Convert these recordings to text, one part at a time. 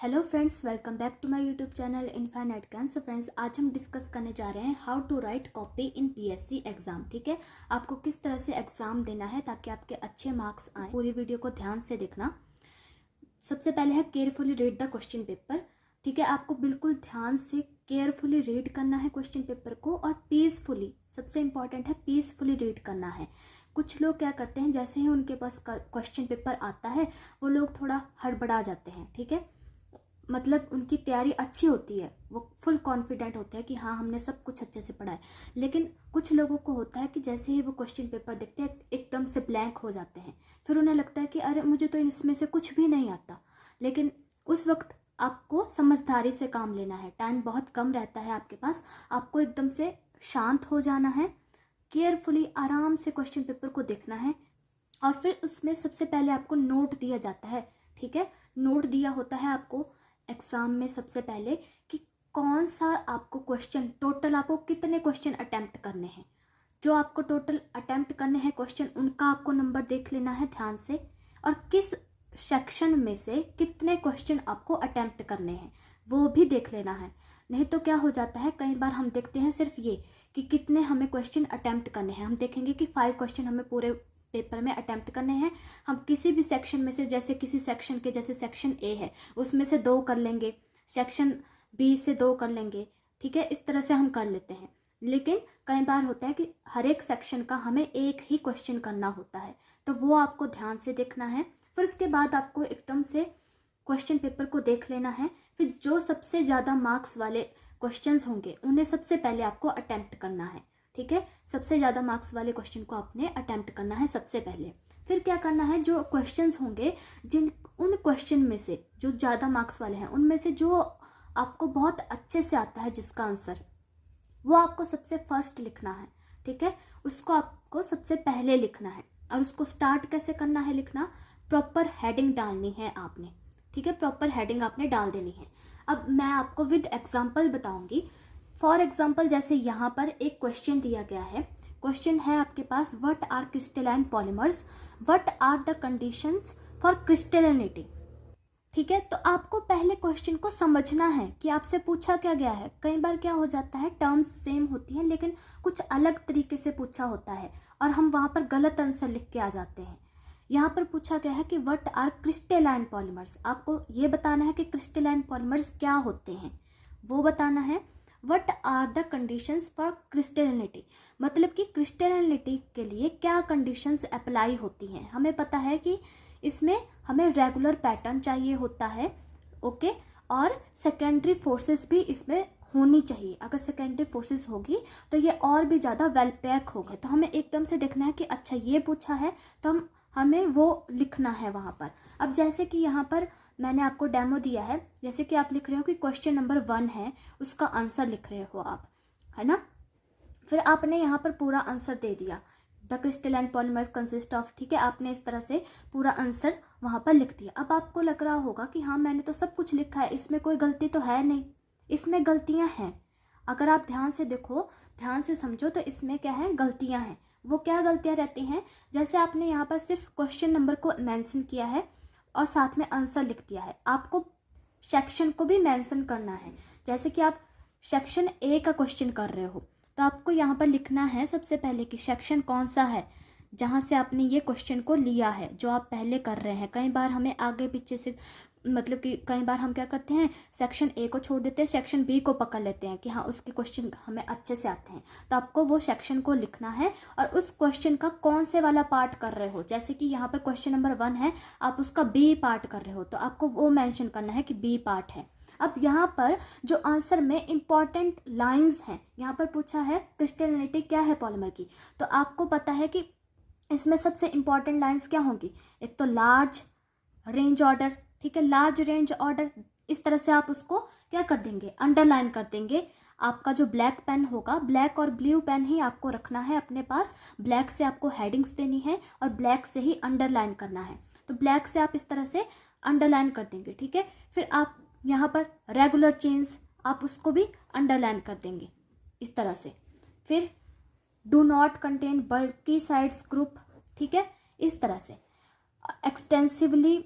Hello friends, welcome back to my YouTube channel infinite Gyan. So friends, आज हम discuss करने जा रहे हैं how to write copy in PSC exam. ठीक है, आपको किस तरह से एग्जाम देना है ताकि आपके अच्छे मार्क्स आए। पूरी वीडियो को ध्यान से देखना। सबसे पहले है carefully read the question paper. ठीक है, आपको बिल्कुल ध्यान से केयरफुली रीड करना है क्वेश्चन पेपर को, और पीसफुली, सबसे इंपॉर्टेंट है पीसफुली रीड करना है। कुछ लोग क्या करते हैं, जैसे ही उनके पास क्वेश्चन पेपर आता है वो लोग थोड़ा हड़बड़ा जाते हैं। ठीक है, मतलब उनकी तैयारी अच्छी होती है, वो फुल कॉन्फिडेंट होते हैं कि हाँ हमने सब कुछ अच्छे से पढ़ा है, लेकिन कुछ लोगों को होता है कि जैसे ही वो क्वेश्चन पेपर देखते हैं एकदम से ब्लैंक हो जाते हैं। फिर उन्हें लगता है कि अरे मुझे तो इसमें से कुछ भी नहीं आता। लेकिन उस वक्त आपको समझदारी से काम लेना है। टाइम बहुत कम रहता है आपके पास। आपको एकदम से शांत हो जाना है, केयरफुली आराम से क्वेश्चन पेपर को देखना है, और फिर उसमें सबसे पहले आपको नोट दिया जाता है। ठीक है, नोट दिया होता है आपको एग्जाम में सबसे पहले कि कौन सा आपको क्वेश्चन, टोटल आपको कितने क्वेश्चन अटेम्प्ट करने हैं। जो आपको टोटल अटेम्प्ट करने हैं क्वेश्चन, उनका आपको नंबर देख लेना है ध्यान से, और किस सेक्शन में से कितने क्वेश्चन आपको अटेम्प्ट करने हैं वो भी देख लेना है। नहीं तो क्या हो जाता है, कई बार हम देखते हैं सिर्फ ये कि कितने हमें क्वेश्चन अटेम्प्ट करने हैं। हम देखेंगे कि 5 क्वेश्चन हमें पूरे पेपर में अटेम्प्ट करने हैं। हम किसी भी सेक्शन में से, जैसे किसी सेक्शन के, जैसे सेक्शन ए है उसमें से 2 कर लेंगे, सेक्शन बी से 2 कर लेंगे। ठीक है, इस तरह से हम कर लेते हैं। लेकिन कई बार होता है कि हर एक सेक्शन का हमें एक ही क्वेश्चन करना होता है, तो वो आपको ध्यान से देखना है। फिर उसके बाद आपको एकदम से क्वेश्चन पेपर को देख लेना है। फिर जो सबसे ज़्यादा मार्क्स वाले क्वेश्चंस होंगे उन्हें सबसे पहले आपको अटेम्प्ट करना है। ठीक है, सबसे ज़्यादा मार्क्स वाले क्वेश्चन को आपने अटेम्प्ट करना है सबसे पहले। फिर क्या करना है, जो क्वेश्चंस होंगे, उन क्वेश्चन में से जो ज़्यादा मार्क्स वाले हैं उनमें से जो आपको बहुत अच्छे से आता है जिसका आंसर, वो आपको सबसे फर्स्ट लिखना है। ठीक है, उसको आपको सबसे पहले लिखना है। और उसको स्टार्ट कैसे करना है लिखना, प्रॉपर हेडिंग डालनी है आपने। ठीक है, प्रॉपर हेडिंग आपने डाल देनी है। अब मैं आपको विद एग्जाम्पल बताऊंगी। फॉर एग्जाम्पल, जैसे यहाँ पर एक क्वेश्चन दिया गया है। क्वेश्चन है आपके पास, what are crystalline polymers, what are the conditions for crystallinity. ठीक है, तो आपको पहले क्वेश्चन को समझना है कि आपसे पूछा क्या गया है। कई बार क्या हो जाता है, टर्म्स सेम होती हैं लेकिन कुछ अलग तरीके से पूछा होता है और हम वहाँ पर गलत आंसर लिख के आ जाते हैं। यहाँ पर पूछा गया है कि व्हाट आर क्रिस्टलाइन पॉलीमर्स। आपको ये बताना है कि क्रिस्टलाइन पॉलीमर्स क्या होते हैं, वो बताना है। What are the conditions for crystallinity, मतलब कि क्रिस्टलिनिटी के लिए क्या कंडीशंस अप्लाई होती हैं। हमें पता है कि इसमें हमें रेगुलर पैटर्न चाहिए होता है। ओके, और सेकेंडरी फोर्सेस भी इसमें होनी चाहिए। अगर सेकेंडरी फोर्सेस होगी तो ये और भी ज़्यादा वेल पैक होगा। तो हमें एकदम से देखना है कि अच्छा ये पूछा है तो हमें वो लिखना है वहाँ पर। अब जैसे कि यहाँ पर मैंने आपको डेमो दिया है, जैसे कि आप लिख रहे हो कि क्वेश्चन नंबर 1 है, उसका आंसर लिख रहे हो आप, है ना। फिर आपने यहाँ पर पूरा आंसर दे दिया, the crystalline polymers consist of. ठीक है, आपने इस तरह से पूरा आंसर वहाँ पर लिख दिया। अब आपको लग रहा होगा कि हाँ मैंने तो सब कुछ लिखा है, इसमें कोई गलती तो है नहीं। इसमें गलतियाँ हैं, अगर आप ध्यान से देखो, ध्यान से समझो तो इसमें क्या है, गलतियाँ हैं। वो क्या गलतियाँ रहती हैं, जैसे आपने यहाँ पर सिर्फ क्वेश्चन नंबर को मेंशन किया है और साथ में आंसर लिख दिया है। आपको सेक्शन को भी मेंशन करना है। जैसे कि आप सेक्शन ए का क्वेश्चन कर रहे हो तो आपको यहाँ पर लिखना है सबसे पहले कि सेक्शन कौन सा है जहाँ से आपने ये क्वेश्चन को लिया है, जो आप पहले कर रहे हैं। कई बार हमें आगे पीछे से, मतलब कि कई बार हम क्या करते हैं, सेक्शन ए को छोड़ देते हैं, सेक्शन बी को पकड़ लेते हैं कि हाँ उसके क्वेश्चन हमें अच्छे से आते हैं। तो आपको वो सेक्शन को लिखना है और उस क्वेश्चन का कौन से वाला पार्ट कर रहे हो। जैसे कि यहाँ पर क्वेश्चन नंबर 1 है, आप उसका बी पार्ट कर रहे हो तो आपको वो मेंशन करना है कि बी पार्ट है। अब यहाँ पर जो आंसर में इंपॉर्टेंट लाइंस हैं, यहाँ पर पूछा है क्रिस्टलिनिटी क्या है पॉलीमर की, तो आपको पता है कि इसमें सबसे इंपॉर्टेंट लाइंस क्या होंगी। एक तो लार्ज रेंज ऑर्डर। ठीक है, लार्ज रेंज ऑर्डर, इस तरह से आप उसको क्या कर देंगे, अंडरलाइन कर देंगे। आपका जो ब्लैक पेन होगा, ब्लैक और ब्लू पेन ही आपको रखना है अपने पास। ब्लैक से आपको हेडिंग्स देनी है और ब्लैक से ही अंडरलाइन करना है। तो ब्लैक से आप इस तरह से अंडरलाइन कर देंगे। ठीक है, फिर आप यहाँ पर रेगुलर चेन्स, आप उसको भी अंडरलाइन कर देंगे इस तरह से। फिर do not contain bulky sides group. ठीक है, इस तरह से एक्सटेंसिवली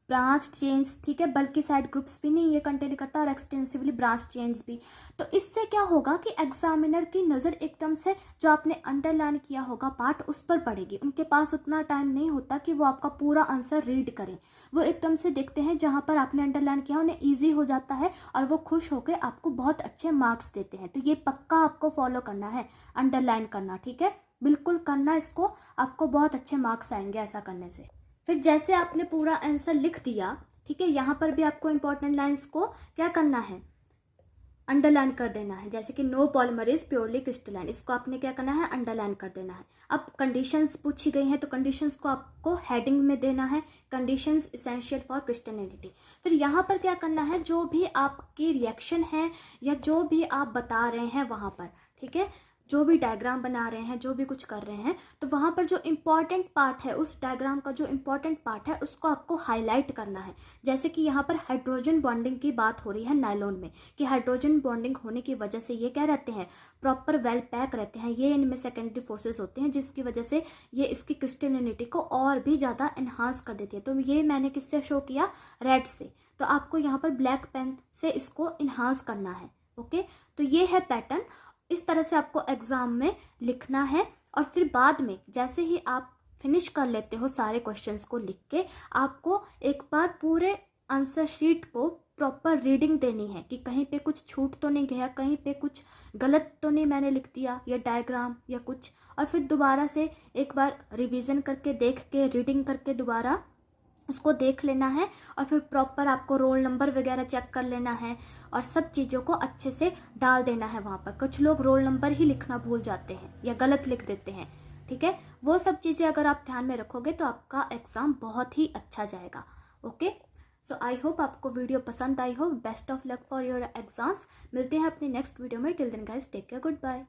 ब्रांच चेन्स, ठीक है, बल्कि साइड ग्रुप्स भी नहीं ये कंटेन करता और एक्सटेंसिवली ब्रांच चेन्स भी। तो इससे क्या होगा कि एग्जामिनर की नज़र एकदम से जो आपने अंडरलाइन किया होगा पार्ट उस पर पड़ेगी। उनके पास उतना टाइम नहीं होता कि वो आपका पूरा आंसर रीड करें, वो एकदम से देखते हैं जहाँ पर आपने अंडरलाइन किया उन्हें ईजी हो जाता है और वो खुश होकर आपको बहुत अच्छे मार्क्स देते हैं। तो ये पक्का आपको फॉलो करना है, अंडरलाइन करना, ठीक है, बिल्कुल करना इसको, आपको बहुत अच्छे मार्क्स आएंगे ऐसा करने से। फिर जैसे आपने पूरा आंसर लिख दिया, ठीक है, यहाँ पर भी आपको इंपॉर्टेंट लाइंस को क्या करना है, अंडरलाइन कर देना है। जैसे कि no polymer is purely crystalline, इसको आपने क्या करना है, अंडरलाइन कर देना है। अब कंडीशंस पूछी गई हैं तो कंडीशंस को आपको हेडिंग में देना है, कंडीशंस इसेंशियल फॉर क्रिस्टलिनिटी। फिर यहाँ पर क्या करना है, जो भी आपकी रिएक्शन है या जो भी आप बता रहे हैं वहाँ पर, ठीक है, जो भी डायग्राम बना रहे हैं, जो भी कुछ कर रहे हैं, तो वहाँ पर जो इम्पॉर्टेंट पार्ट है, उस डायग्राम का जो इम्पॉर्टेंट पार्ट है उसको आपको हाईलाइट करना है। जैसे कि यहाँ पर हाइड्रोजन बॉन्डिंग की बात हो रही है नायलॉन में, कि हाइड्रोजन बॉन्डिंग होने की वजह से ये क्या रहते हैं, प्रॉपर वेल पैक रहते हैं, ये इनमें सेकेंडरी फोर्सेस होते हैं जिसकी वजह से ये इसकी क्रिस्टलिनिटी को और भी ज़्यादा इन्हांस कर देती है। तो ये मैंने किससे शो किया, रेड से, तो आपको यहाँ पर ब्लैक पेन से इसको इन्हांस करना है। ओके, तो ये है पैटर्न, इस तरह से आपको एग्जाम में लिखना है। और फिर बाद में जैसे ही आप फिनिश कर लेते हो सारे क्वेश्चंस को लिख के, आपको एक बार पूरे आंसर शीट को प्रॉपर रीडिंग देनी है कि कहीं पे कुछ छूट तो नहीं गया, कहीं पे कुछ गलत तो नहीं मैंने लिख दिया या डायग्राम या कुछ। और फिर दोबारा से एक बार रिवीजन करके देख के, रीडिंग करके दोबारा उसको देख लेना है। और फिर प्रॉपर आपको रोल नंबर वगैरह चेक कर लेना है और सब चीज़ों को अच्छे से डाल देना है वहाँ पर। कुछ लोग रोल नंबर ही लिखना भूल जाते हैं या गलत लिख देते हैं, ठीक है, वो सब चीज़ें अगर आप ध्यान में रखोगे तो आपका एग्ज़ाम बहुत ही अच्छा जाएगा। ओके, सो आई होप आपको वीडियो पसंद आई हो। Best of luck for your exams. मिलते हैं अपनी नेक्स्ट वीडियो में। Till then guys take care, good bye.